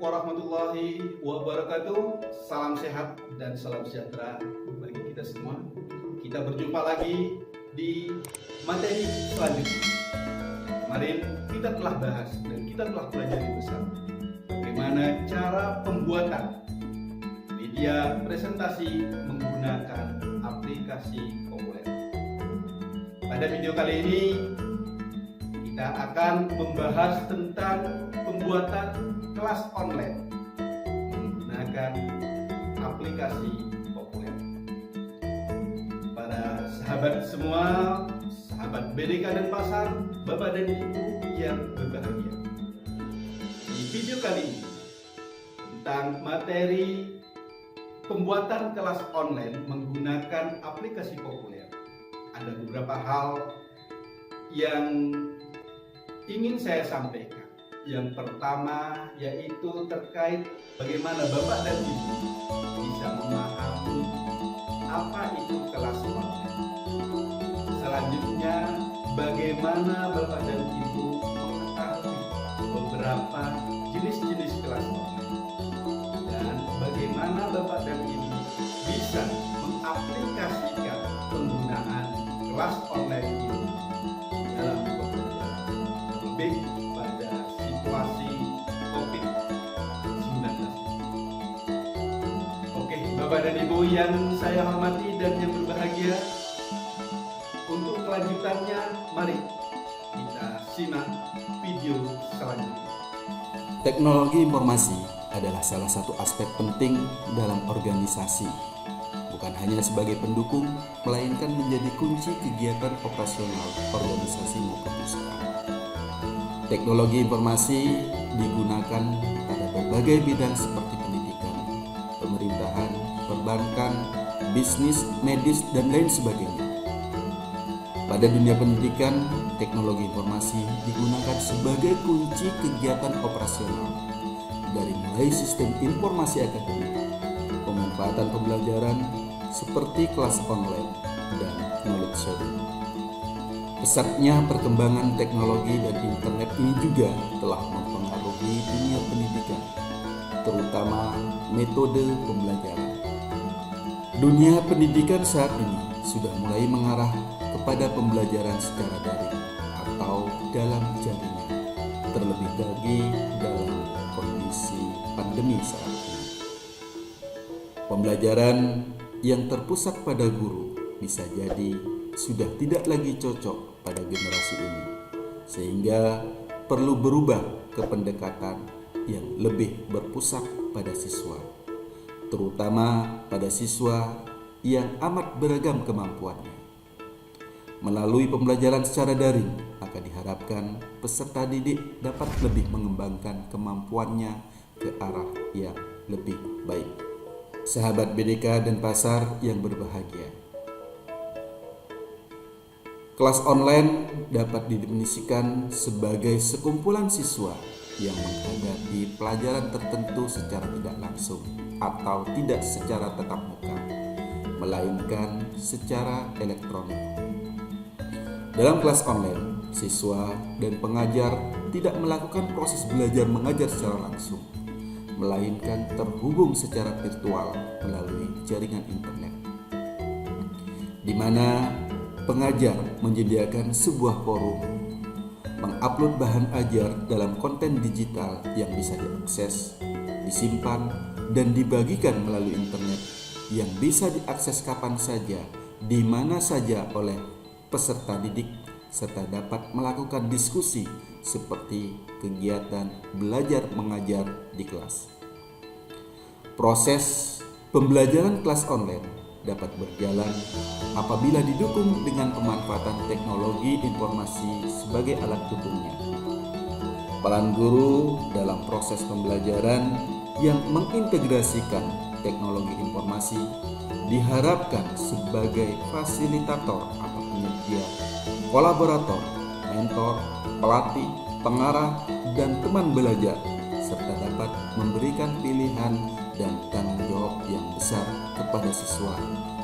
warahmatullahi wabarakatuh. Salam sehat dan salam sejahtera bagi kita semua. Kita berjumpa lagi di materi selanjutnya. Kemarin kita telah bahas dan kita telah pelajari bersama bagaimana cara pembuatan media presentasi menggunakan aplikasi populer. Pada video kali ini kita akan membahas tentang pembuatan kelas online menggunakan aplikasi populer. Para sahabat semua, sahabat BDK dan Pasar, Bapak dan Ibu yang berbahagia. Di video kali ini tentang materi pembuatan kelas online menggunakan aplikasi populer. Ada beberapa hal yang ingin saya sampaikan. Yang pertama yaitu terkait bagaimana Bapak dan Ibu bisa memahami apa itu kelas online. Selanjutnya, bagaimana Bapak dan Ibu mengetahui beberapa jenis-jenis kelas online. Dan bagaimana Bapak dan Ibu bisa mengaplikasikan penggunaan kelas online ini dalam bekerja, lebih pada situasi COVID-19. Oke, Bapak dan Ibu yang saya hormati dan yang berbahagia, untuk kelanjutannya mari kita simak video selanjutnya. Teknologi informasi adalah salah satu aspek penting dalam organisasi, bukan hanya sebagai pendukung, melainkan menjadi kunci kegiatan operasional organisasi maupun usaha. Teknologi informasi digunakan pada berbagai bidang seperti pendidikan, pemerintahan, perbankan, bisnis, medis, dan lain sebagainya. Pada dunia pendidikan, teknologi informasi digunakan sebagai kunci kegiatan operasional, dari mulai sistem informasi akademik, pemanfaatan pembelajaran seperti kelas online, dan knowledge sharing. Pesatnya perkembangan teknologi dan internet ini juga telah mempengaruhi dunia pendidikan, terutama metode pembelajaran. Dunia pendidikan saat ini sudah mulai mengarah kepada pembelajaran secara daring atau dalam jaringan, terlebih lagi dalam kondisi pandemi saat ini. Pembelajaran yang terpusat pada guru bisa jadi sudah tidak lagi cocok pada generasi ini, sehingga perlu berubah ke pendekatan yang lebih berpusat pada siswa, terutama pada siswa yang amat beragam kemampuannya. Melalui pembelajaran secara daring akan diharapkan peserta didik dapat lebih mengembangkan kemampuannya ke arah yang lebih baik. Sahabat BDK dan Pasar yang berbahagia, kelas online dapat didefinisikan sebagai sekumpulan siswa yang menghadapi pelajaran tertentu secara tidak langsung atau tidak secara tatap muka, melainkan secara elektronik. Dalam kelas online, siswa dan pengajar tidak melakukan proses belajar mengajar secara langsung, melainkan terhubung secara virtual melalui jaringan internet, di mana pengajar menyediakan sebuah forum, mengupload bahan ajar dalam konten digital yang bisa diakses, disimpan, dan dibagikan melalui internet yang bisa diakses kapan saja, di mana saja oleh peserta didik, serta dapat melakukan diskusi seperti kegiatan belajar mengajar di kelas. Proses pembelajaran kelas online dapat berjalan apabila didukung dengan pemanfaatan teknologi informasi sebagai alat dukungnya. Peran guru dalam proses pembelajaran yang mengintegrasikan teknologi informasi diharapkan sebagai fasilitator atau penyedia, kolaborator, mentor, pelatih, pengarah, dan teman belajar, serta dapat memberikan pilihan dan tanggung jawab yang besar kepada siswa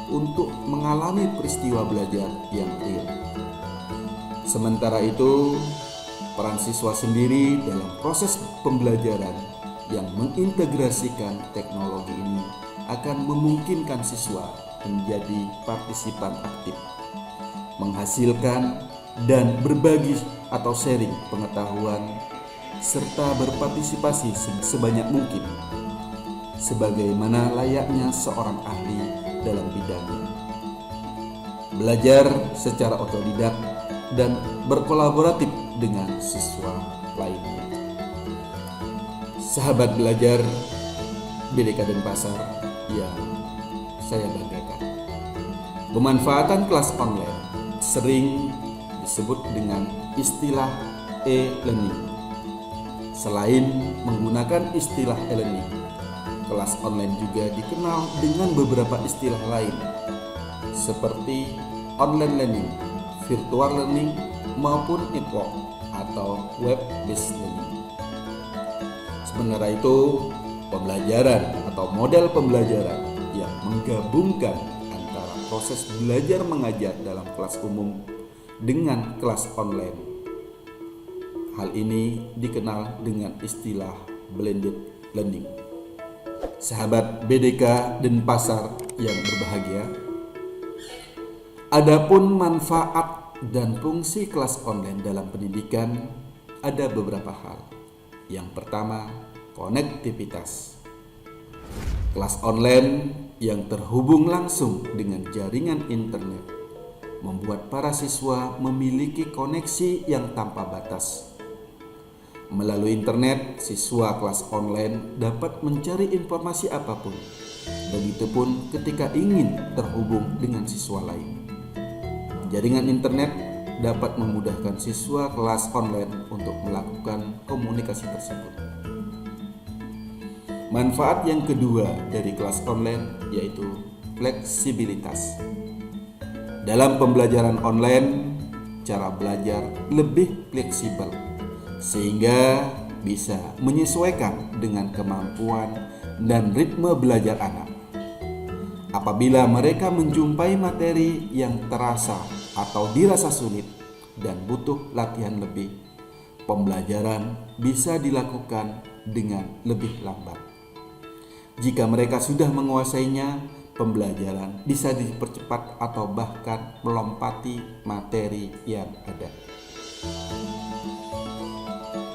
untuk mengalami peristiwa belajar yang real. Sementara itu, peran siswa sendiri dalam proses pembelajaran yang mengintegrasikan teknologi ini akan memungkinkan siswa menjadi partisipan aktif, menghasilkan dan berbagi atau sharing pengetahuan, serta berpartisipasi sebanyak mungkin, sebagaimana layaknya seorang ahli dalam bidangnya. Belajar secara otodidak dan berkolaboratif dengan siswa lainnya. Sahabat belajar BDK Denpasar yang saya banggakan, pemanfaatan kelas online sering disebut dengan istilah e-learning. Selain menggunakan istilah e-learning, kelas online juga dikenal dengan beberapa istilah lain seperti online learning, virtual learning, maupun network atau web-based learning. Sementara itu, pembelajaran atau model pembelajaran yang menggabungkan antara proses belajar mengajar dalam kelas umum dengan kelas online. Hal ini dikenal dengan istilah blended learning. Sahabat BDK Denpasar yang berbahagia, adapun manfaat dan fungsi kelas online dalam pendidikan ada beberapa hal. Yang pertama, konektivitas. Kelas online yang terhubung langsung dengan jaringan internet membuat para siswa memiliki koneksi yang tanpa batas. Melalui internet, siswa kelas online dapat mencari informasi apapun. Begitupun ketika ingin terhubung dengan siswa lain. Jaringan internet dapat memudahkan siswa kelas online untuk melakukan komunikasi tersebut. Manfaat yang kedua dari kelas online yaitu fleksibilitas. Dalam pembelajaran online, cara belajar lebih fleksibel sehingga bisa menyesuaikan dengan kemampuan dan ritme belajar anak. Apabila mereka menjumpai materi yang terasa atau dirasa sulit dan butuh latihan lebih, pembelajaran bisa dilakukan dengan lebih lambat. Jika mereka sudah menguasainya, pembelajaran bisa dipercepat atau bahkan melompati materi yang ada.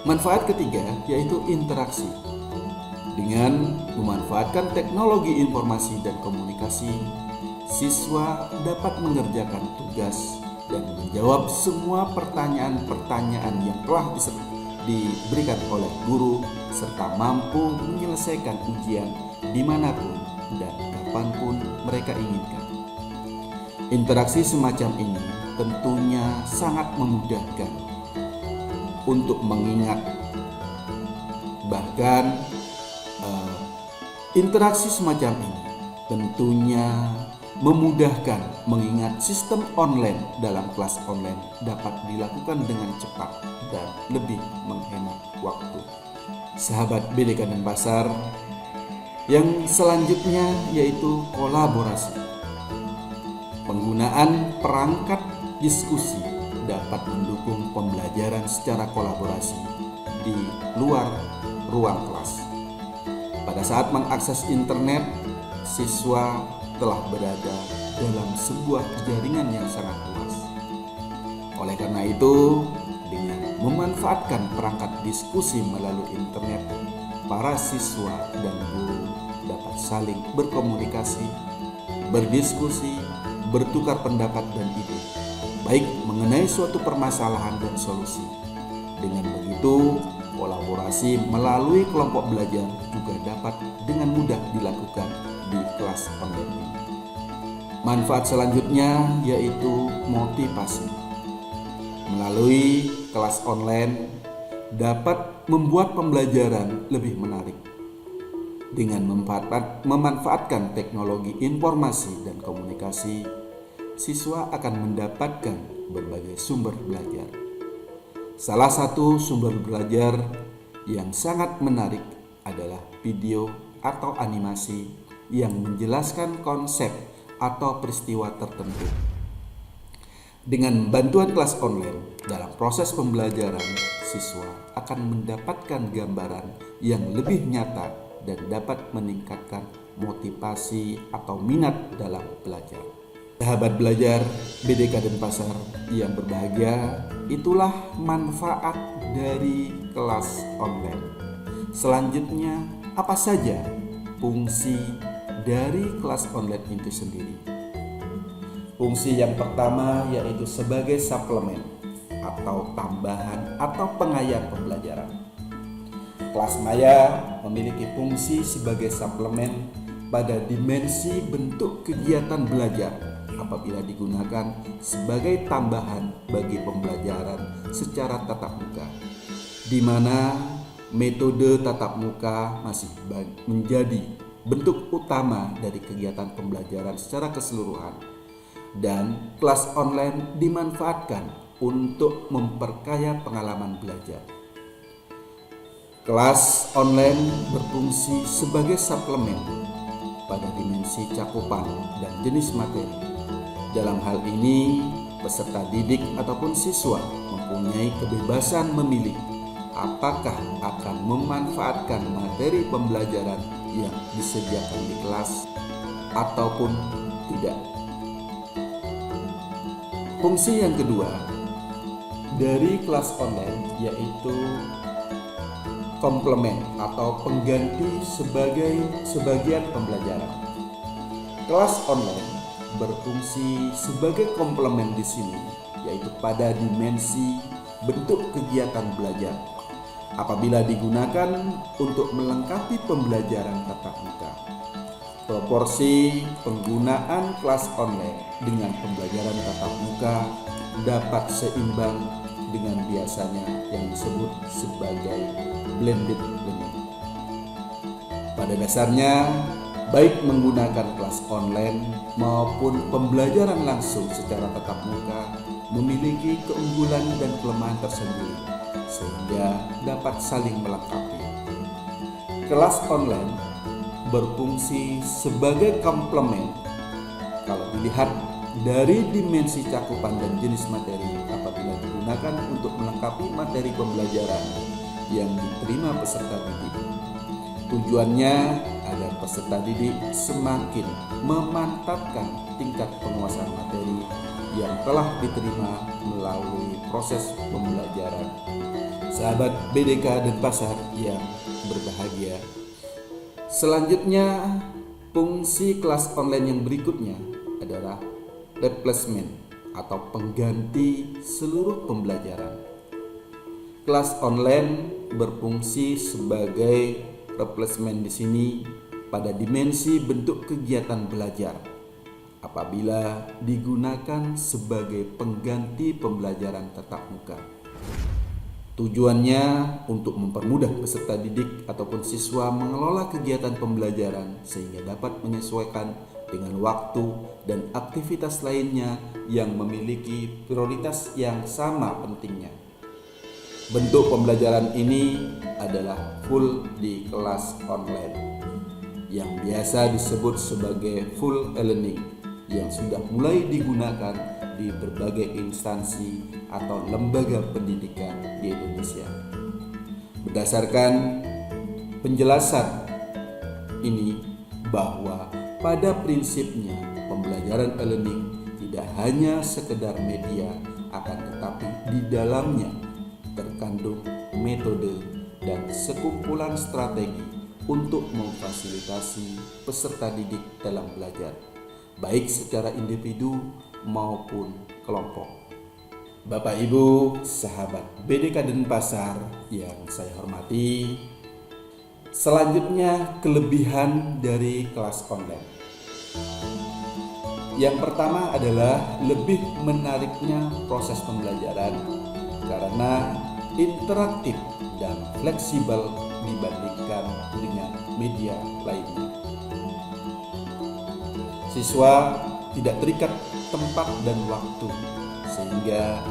Manfaat ketiga yaitu interaksi. Dengan memanfaatkan teknologi informasi dan komunikasi, siswa dapat mengerjakan tugas dan menjawab semua pertanyaan-pertanyaan yang telah diberikan oleh guru serta mampu menyelesaikan ujian dimanapun dan kapanpun mereka inginkan. Interaksi semacam ini tentunya sangat memudahkan untuk mengingat. Bahkan interaksi semacam ini tentunya memudahkan mengingat sistem online dalam kelas online dapat dilakukan dengan cepat dan lebih menghemat waktu. Sahabat BDK Denpasar, yang selanjutnya yaitu kolaborasi. Penggunaan perangkat diskusi dapat mendukung pembelajaran secara kolaborasi di luar ruang kelas. Pada saat mengakses internet, siswa telah berada dalam sebuah jaringan yang sangat luas. Oleh karena itu, dengan memanfaatkan perangkat diskusi melalui internet, para siswa dan guru dapat saling berkomunikasi, berdiskusi, bertukar pendapat dan ide, baik mengenai suatu permasalahan dan solusi. Dengan begitu, kolaborasi melalui kelompok belajar juga dapat dengan mudah dilakukan di kelas online ini. Manfaat selanjutnya yaitu motivasi. Melalui kelas online dapat membuat pembelajaran lebih menarik. Dengan memanfaatkan teknologi informasi dan komunikasi, siswa akan mendapatkan berbagai sumber belajar. Salah satu sumber belajar yang sangat menarik adalah video atau animasi yang menjelaskan konsep atau peristiwa tertentu. Dengan bantuan kelas online dalam proses pembelajaran, siswa akan mendapatkan mendapatkan gambaran yang lebih nyata dan dapat meningkatkan motivasi atau minat dalam belajar. Sahabat belajar BDK Denpasar yang berbahagia, itulah manfaat dari kelas online. Selanjutnya, apa saja fungsi dari kelas online itu sendiri? Fungsi yang pertama yaitu sebagai suplemen atau tambahan atau pengayaan pembelajaran. Kelas maya memiliki fungsi sebagai suplemen pada dimensi bentuk kegiatan belajar apabila digunakan sebagai tambahan bagi pembelajaran secara tatap muka, di mana metode tatap muka masih menjadi bentuk utama dari kegiatan pembelajaran secara keseluruhan, dan kelas online dimanfaatkan untuk memperkaya pengalaman belajar. Kelas online berfungsi sebagai suplemen pada dimensi cakupan dan jenis materi. Dalam hal ini, peserta didik ataupun siswa mempunyai kebebasan memilih apakah akan memanfaatkan materi pembelajaran yang disediakan di kelas ataupun tidak. Fungsi yang kedua dari kelas online yaitu komplement atau pengganti sebagai sebagian pembelajaran. Kelas online berfungsi sebagai komplement di sini, yaitu pada dimensi bentuk kegiatan belajar apabila digunakan untuk melengkapi pembelajaran tatap muka. Proporsi penggunaan kelas online dengan pembelajaran tatap muka dapat seimbang dengan biasanya yang disebut sebagai blended learning. Pada dasarnya, baik menggunakan kelas online maupun pembelajaran langsung secara tatap muka memiliki keunggulan dan kelemahan tersendiri, sehingga dapat saling melengkapi. Kelas online berfungsi sebagai komplement kalau dilihat dari dimensi cakupan dan jenis materi apabila digunakan untuk melengkapi materi pembelajaran yang diterima peserta didik. Tujuannya agar peserta didik semakin memantapkan tingkat penguasaan materi yang telah diterima melalui proses pembelajaran. Sahabat BDK Denpasar yang berbahagia, selanjutnya fungsi kelas online yang berikutnya adalah replacement atau pengganti seluruh pembelajaran. Kelas online berfungsi sebagai replacement di sini pada dimensi bentuk kegiatan belajar apabila digunakan sebagai pengganti pembelajaran tatap muka. Tujuannya untuk mempermudah peserta didik ataupun siswa mengelola kegiatan pembelajaran sehingga dapat menyesuaikan dengan waktu dan aktivitas lainnya yang memiliki prioritas yang sama pentingnya. Bentuk pembelajaran ini adalah full di kelas online yang biasa disebut sebagai full e-learning yang sudah mulai digunakan di berbagai instansi atau lembaga pendidikan di Indonesia. Berdasarkan penjelasan ini bahwa pada prinsipnya pembelajaran e-learning tidak hanya sekedar media, akan tetapi di dalamnya terkandung metode dan sekumpulan strategi untuk memfasilitasi peserta didik dalam belajar, baik secara individu maupun kelompok. Bapak Ibu, sahabat BDK Denpasar yang saya hormati, selanjutnya kelebihan dari kelas online. Yang pertama adalah lebih menariknya proses pembelajaran karena interaktif dan fleksibel dibandingkan dengan media lainnya. Siswa tidak terikat tempat dan waktu sehingga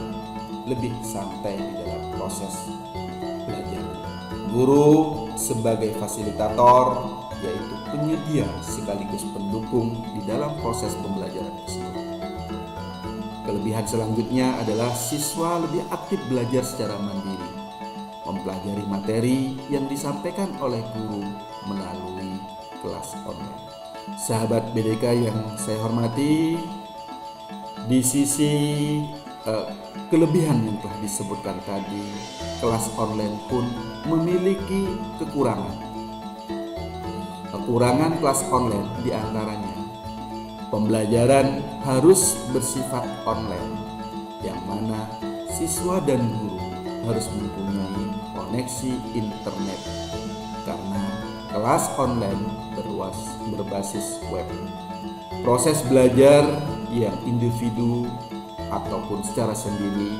lebih santai di dalam proses belajar. Guru sebagai fasilitator yaitu penyedia sekaligus pendukung di dalam proses pembelajaran tersebut. Kelebihan selanjutnya adalah siswa lebih aktif belajar secara mandiri mempelajari materi yang disampaikan oleh guru melalui kelas online. Sahabat BDK yang saya hormati, di sisi kelebihan yang telah disebutkan tadi, kelas online pun memiliki kekurangan. Kekurangan kelas online diantaranya pembelajaran harus bersifat online, yang mana siswa dan guru harus mempunyai koneksi internet karena kelas online berbasis web. Proses belajar yang individu ataupun secara sendiri,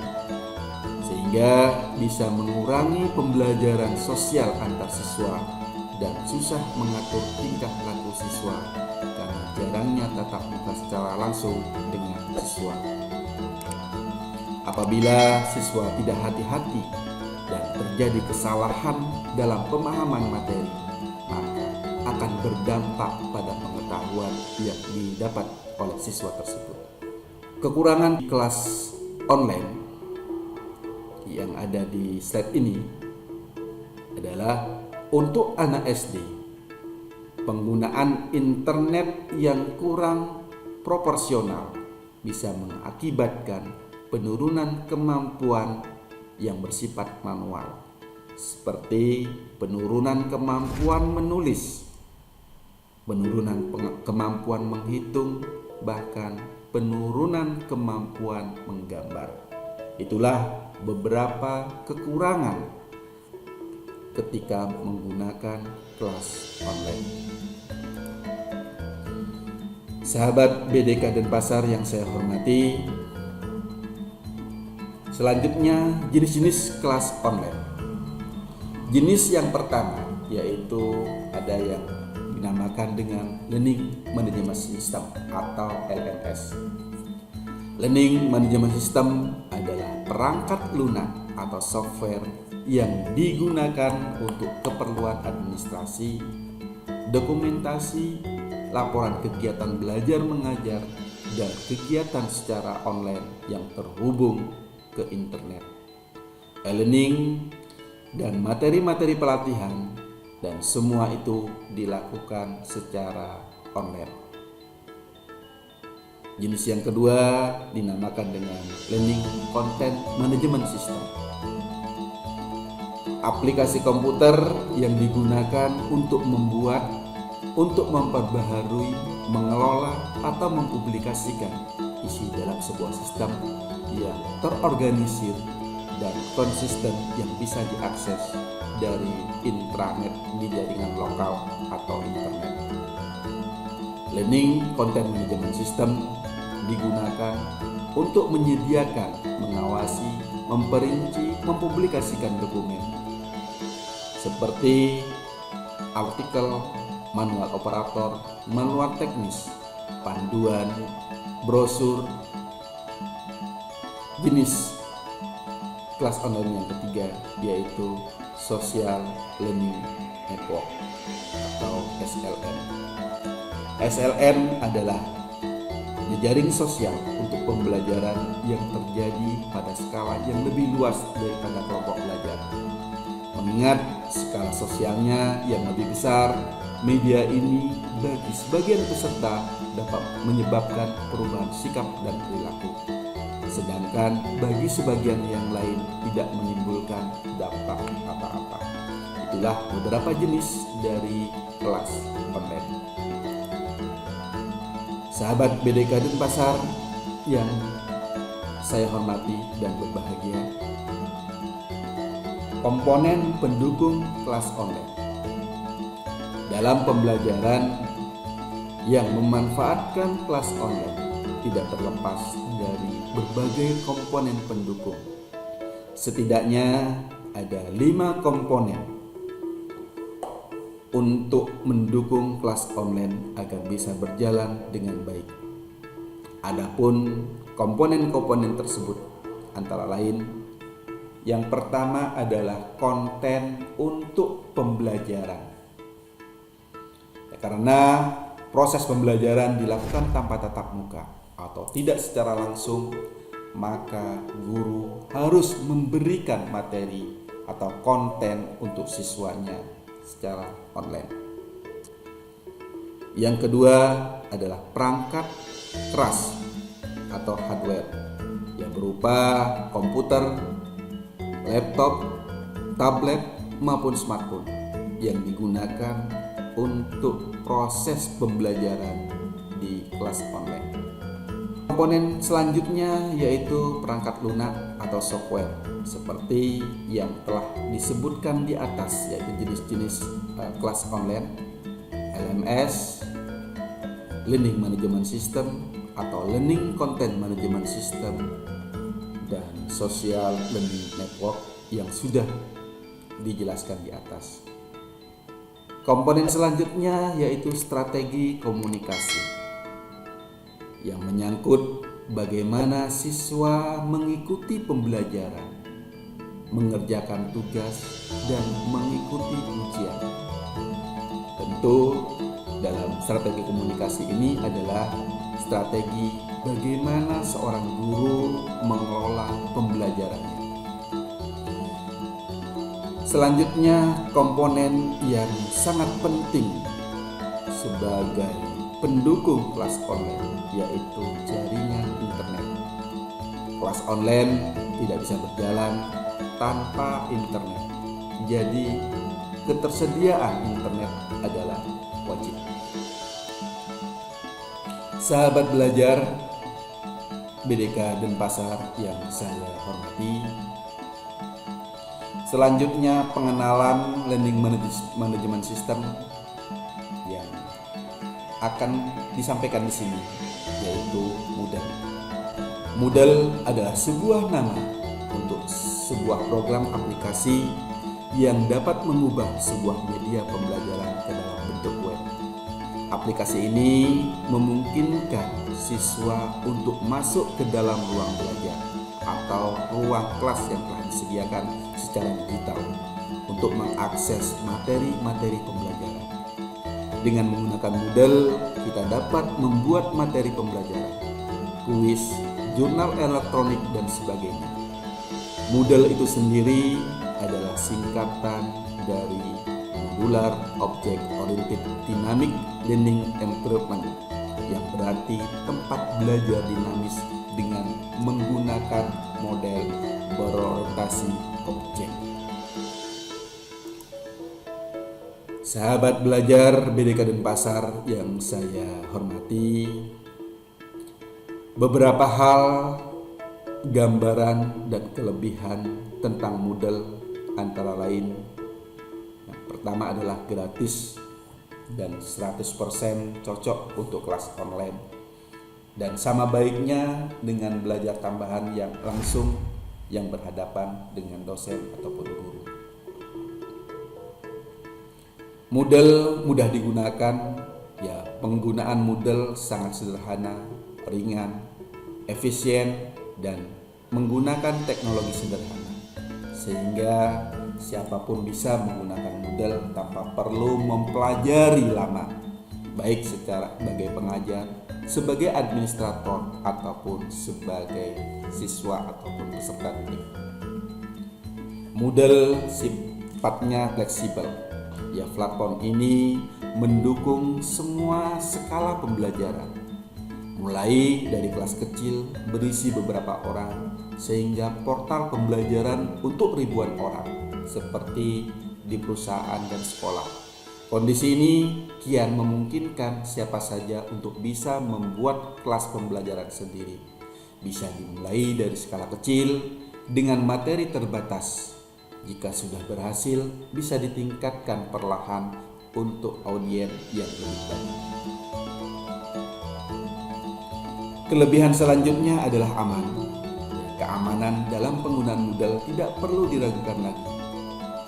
sehingga bisa mengurangi pembelajaran sosial antar siswa dan susah mengatur tingkah laku siswa karena jarangnya tatap muka secara langsung dengan siswa. Apabila siswa tidak hati-hati dan terjadi kesalahan dalam pemahaman materi, maka akan berdampak pada pengetahuan yang didapat oleh siswa tersebut. Kekurangan kelas online yang ada di slide ini adalah untuk anak SD, penggunaan internet yang kurang proporsional bisa mengakibatkan penurunan kemampuan yang bersifat manual, seperti penurunan kemampuan menulis, penurunan kemampuan menghitung, bahkan penurunan kemampuan menggambar. Itulah beberapa kekurangan ketika menggunakan kelas online. Sahabat BDK Denpasar yang saya hormati, selanjutnya jenis-jenis kelas online. Jenis yang pertama yaitu ada yang dinamakan dengan Learning Management System atau LMS. Learning Management System adalah perangkat lunak atau software yang digunakan untuk keperluan administrasi, dokumentasi, laporan kegiatan belajar mengajar, dan kegiatan secara online yang terhubung ke internet. E-learning dan materi-materi pelatihan, dan semua itu dilakukan secara online. Jenis yang kedua dinamakan dengan Learning Content Management System. Aplikasi komputer yang digunakan untuk membuat, untuk memperbaharui, mengelola, atau mempublikasikan isi dalam sebuah sistem yang terorganisir dan konsisten yang bisa diakses dari intranet di jaringan lokal atau internet. Learning Content Management System digunakan untuk menyediakan, mengawasi, memperinci, mempublikasikan dokumen seperti artikel, manual operator, manual teknis, panduan, brosur. Jenis kelas online yang ketiga yaitu Social Learning Network atau SLN. SLN adalah jejaring sosial untuk pembelajaran yang terjadi pada skala yang lebih luas daripada kelompok belajar. Mengingat skala sosialnya yang lebih besar, media ini bagi sebagian peserta dapat menyebabkan perubahan sikap dan perilaku, sedangkan bagi sebagian yang lain tidak menimbulkan dampak apa-apa. Itulah beberapa jenis dari kelas online. Sahabat BDK Denpasar yang saya hormati dan berbahagia, komponen pendukung kelas online dalam pembelajaran yang memanfaatkan kelas online tidak terlepas dari berbagai komponen pendukung. Setidaknya ada 5 komponen untuk mendukung kelas online agar bisa berjalan dengan baik. Adapun komponen-komponen tersebut antara lain, yang pertama adalah konten untuk pembelajaran. Karena proses pembelajaran dilakukan tanpa tatap muka atau tidak secara langsung, maka guru harus memberikan materi atau konten untuk siswanya secara online. Yang kedua adalah perangkat keras atau hardware yang berupa komputer, laptop, tablet maupun smartphone yang digunakan untuk proses pembelajaran di kelas online. Komponen selanjutnya yaitu perangkat lunak atau software seperti yang telah disebutkan di atas, yaitu jenis-jenis kelas online, LMS, Learning Management System atau Learning Content Management System, dan Social Learning Network yang sudah dijelaskan di atas. Komponen selanjutnya yaitu strategi komunikasi yang menyangkut bagaimana siswa mengikuti pembelajaran, mengerjakan tugas, dan mengikuti ujian. Tentu dalam strategi komunikasi ini adalah strategi bagaimana seorang guru mengelola pembelajarannya. Selanjutnya, komponen yang sangat penting sebagai pendukung kelas online yaitu jaringan internet. Kelas online tidak bisa berjalan tanpa internet. Jadi, ketersediaan internet adalah wajib. Sahabat belajar BDK Denpasar yang saya hormati, selanjutnya pengenalan Learning Management System yang akan disampaikan di sini yaitu Moodle. Moodle adalah sebuah nama untuk sebuah program aplikasi yang dapat mengubah sebuah media pembelajaran ke dalam bentuk web. Aplikasi ini memungkinkan siswa untuk masuk ke dalam ruang belajar atau ruang kelas yang telah disediakan secara digital untuk mengakses materi-materi pembelajaran. Dengan menggunakan Moodle, kita dapat membuat materi pembelajaran, kuis, jurnal elektronik, dan sebagainya. Moodle itu sendiri adalah singkatan dari Modular Object Oriented Dynamic Learning Environment, yang berarti tempat belajar dinamis dengan menggunakan model berorientasi objek. Sahabat belajar BDK Denpasar yang saya hormati, beberapa hal gambaran dan kelebihan tentang Moodle antara lain. Yang pertama adalah gratis dan 100% cocok untuk kelas online, dan sama baiknya dengan belajar tambahan yang langsung yang berhadapan dengan dosen ataupun guru. Moodle mudah digunakan, ya penggunaan Moodle sangat sederhana, ringan, efisien, dan menggunakan teknologi sederhana, sehingga siapapun bisa menggunakan Moodle tanpa perlu mempelajari lama, baik sebagai pengajar, sebagai administrator, ataupun sebagai siswa ataupun peserta didik. Moodle sifatnya fleksibel. Ya, platform ini mendukung semua skala pembelajaran, mulai dari kelas kecil berisi beberapa orang sehingga portal pembelajaran untuk ribuan orang seperti di perusahaan dan sekolah. Kondisi ini kian memungkinkan siapa saja untuk bisa membuat kelas pembelajaran sendiri. Bisa dimulai dari skala kecil dengan materi terbatas. Jika sudah berhasil, bisa ditingkatkan perlahan untuk audiens yang lebih banyak. Kelebihan selanjutnya adalah aman. Keamanan dalam penggunaan Moodle tidak perlu diragukan lagi.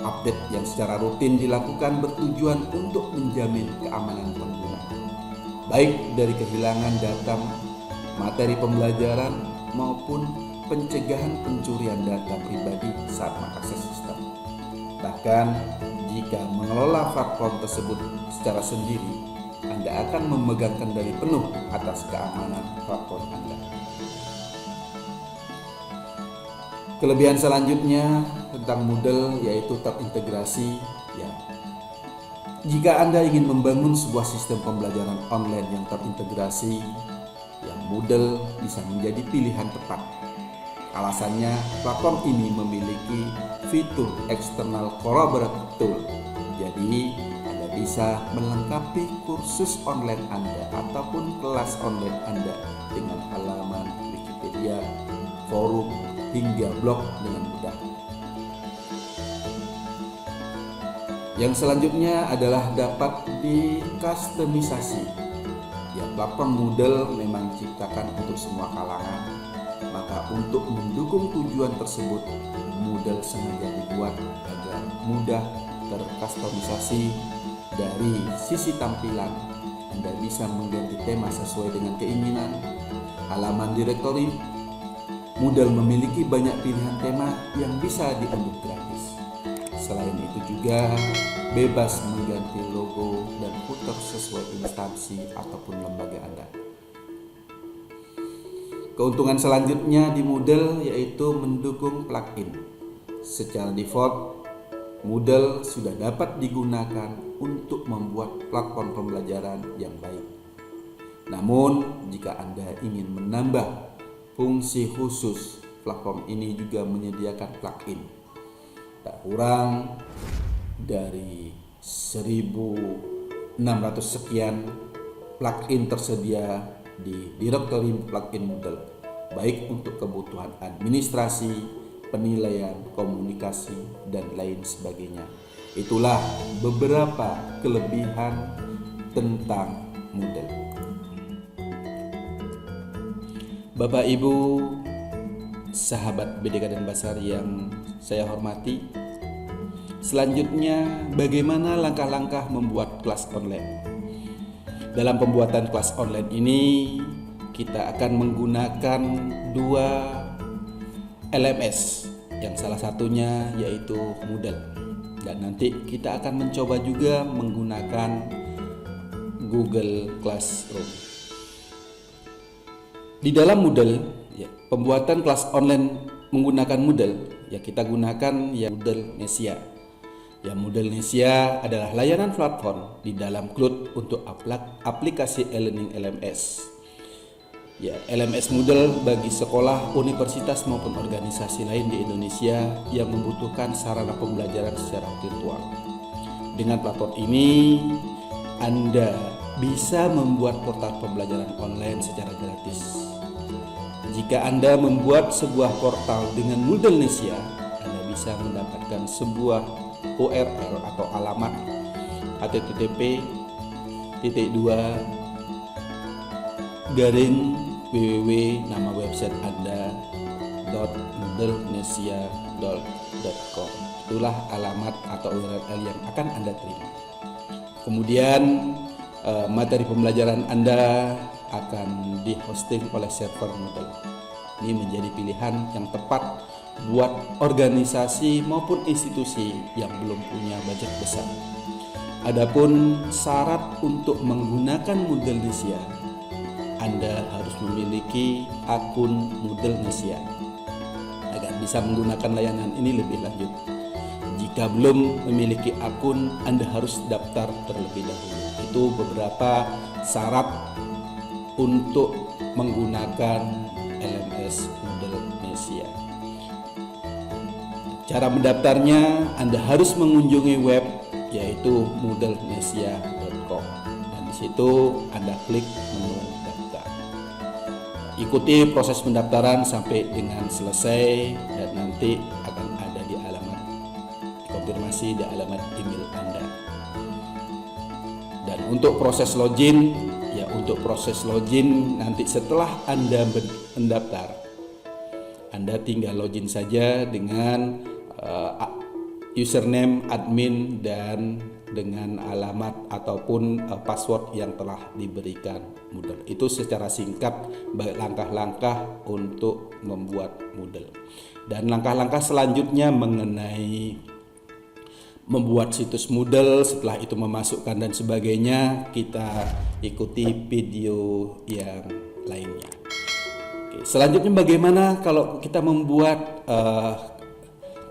Update yang secara rutin dilakukan bertujuan untuk menjamin keamanan pengguna, baik dari kehilangan data materi pembelajaran maupun pencegahan pencurian data pribadi saat mengakses sistem. Bahkan jika mengelola platform tersebut secara sendiri, Anda akan memegang kendali penuh atas keamanan platform Anda. Kelebihan selanjutnya tentang Moodle yaitu terintegrasi ya. Jika Anda ingin membangun sebuah sistem pembelajaran online yang terintegrasi, ya Moodle bisa menjadi pilihan tepat. Alasannya, platform ini memiliki fitur eksternal collaborative tool. Jadi, Anda bisa melengkapi kursus online Anda ataupun kelas online Anda dengan halaman Wikipedia, forum, hingga blog dengan mudah. Yang selanjutnya adalah dapat dikustomisasi. Ya, platform Moodle memang diciptakan untuk semua kalangan. Maka untuk mendukung tujuan tersebut, Moodle sengaja dibuat agar mudah terkustomisasi. Dari sisi tampilan, Anda bisa mengganti tema sesuai dengan keinginan. Halaman direktori, Moodle memiliki banyak pilihan tema yang bisa diunduh gratis. Selain itu juga bebas mengganti logo dan footer sesuai instansi ataupun lembaga Anda. Keuntungan selanjutnya di Moodle yaitu mendukung plugin. Secara default, Moodle sudah dapat digunakan untuk membuat platform pembelajaran yang baik. Namun, jika Anda ingin menambah fungsi khusus, platform ini juga menyediakan plugin. Tak kurang dari 1.600 sekian plugin tersedia di direktori plugin Moodle, baik untuk kebutuhan administrasi, penilaian, komunikasi, dan lain sebagainya. Itulah beberapa kelebihan tentang Moodle. Bapak Ibu, sahabat BDK Denpasar yang saya hormati, selanjutnya bagaimana langkah-langkah membuat kelas online? Dalam pembuatan kelas online ini, kita akan menggunakan 2 LMS, yang salah satunya yaitu Moodle. Dan nanti kita akan mencoba juga menggunakan Google Classroom. Di dalam Moodle, ya, pembuatan kelas online menggunakan Moodle, ya kita gunakan ya Moodle Nesia. Ya, Moodle Nesia adalah layanan platform di dalam cloud untuk aplikasi e-learning LMS. Ya, LMS Moodle bagi sekolah, universitas maupun organisasi lain di Indonesia yang membutuhkan sarana pembelajaran secara virtual. Dengan platform ini, Anda bisa membuat portal pembelajaran online secara gratis. Jika Anda membuat sebuah portal dengan Moodle Nesia, Anda bisa mendapatkan sebuah URL atau alamat http://www nama website Anda .moodlenesia.com. Itulah alamat atau URL yang akan Anda terima. Kemudian materi pembelajaran Anda akan dihosting oleh server Moodle. Ini menjadi pilihan yang tepat buat organisasi maupun institusi yang belum punya budget besar. Adapun syarat untuk menggunakan Moodle Nesia, Anda harus memiliki akun Moodle Nesia agar bisa menggunakan layanan ini lebih lanjut. Jika belum memiliki akun, Anda harus daftar terlebih dahulu. Itu beberapa syarat untuk menggunakan LMS Moodle Nesia. Cara mendaftarnya, Anda harus mengunjungi web yaitu moodlenesia.com, dan di situ Anda klik menu daftar. Ikuti proses pendaftaran sampai dengan selesai dan nanti akan ada di alamat konfirmasi di alamat email Anda. Dan untuk proses login, nanti setelah Anda mendaftar, Anda tinggal login saja dengan username admin dan dengan alamat ataupun password yang telah diberikan Moodle. Itu secara singkat langkah-langkah untuk membuat Moodle. Dan langkah-langkah selanjutnya mengenai membuat situs Moodle, setelah itu memasukkan dan sebagainya, kita ikuti video yang lainnya. Oke, selanjutnya bagaimana kalau kita membuat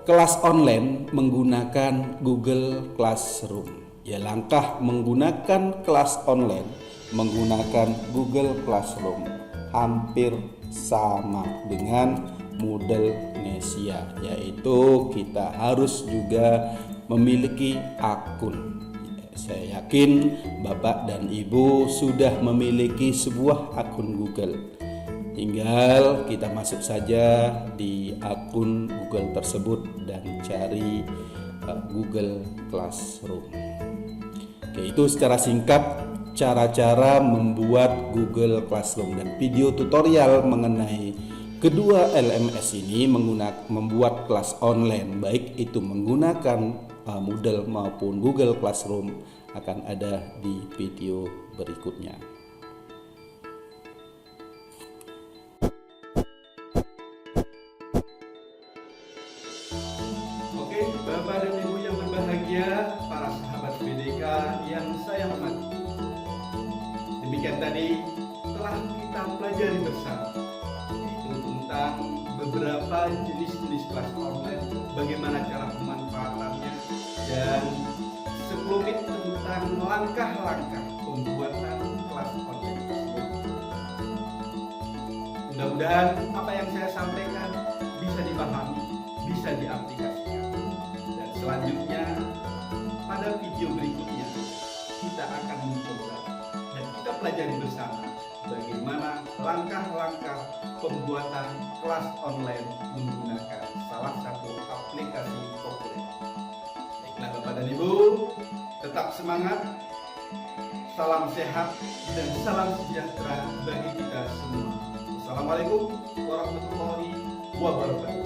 kelas online menggunakan Google Classroom. Ya, langkah menggunakan kelas online menggunakan Google Classroom hampir sama dengan Moodle Nesia, yaitu kita harus juga memiliki akun. Saya yakin Bapak dan Ibu sudah memiliki sebuah akun Google. Tinggal kita masuk saja di akun Google tersebut dan cari Google Classroom. Oke, itu secara singkat cara-cara membuat Google Classroom, dan video tutorial mengenai kedua LMS ini membuat kelas online, baik itu menggunakan Moodle maupun Google Classroom, akan ada di video berikutnya. Oke, Bapak dan Ibu yang berbahagia, para sahabat PDK yang saya hormati. Demikian tadi telah kita pelajari bersama, yaitu tentang beberapa jenis-jenis kelas online, bagaimana cara pemanfaatannya, dan sekelumit tentang langkah-langkah pembuatan kelas online tersebut. Mudah-mudahan apa yang saya sampaikan bisa dipahami, bisa diaplikasikan. Dan selanjutnya pada video berikutnya kita akan mencoba dan kita pelajari bersama bagaimana langkah-langkah pembuatan kelas online menggunakan salah satu aplikasi populer. Baiklah Bapak dan Ibu, tetap semangat, salam sehat dan salam sejahtera bagi kita semua. Assalamualaikum warahmatullahi wabarakatuh.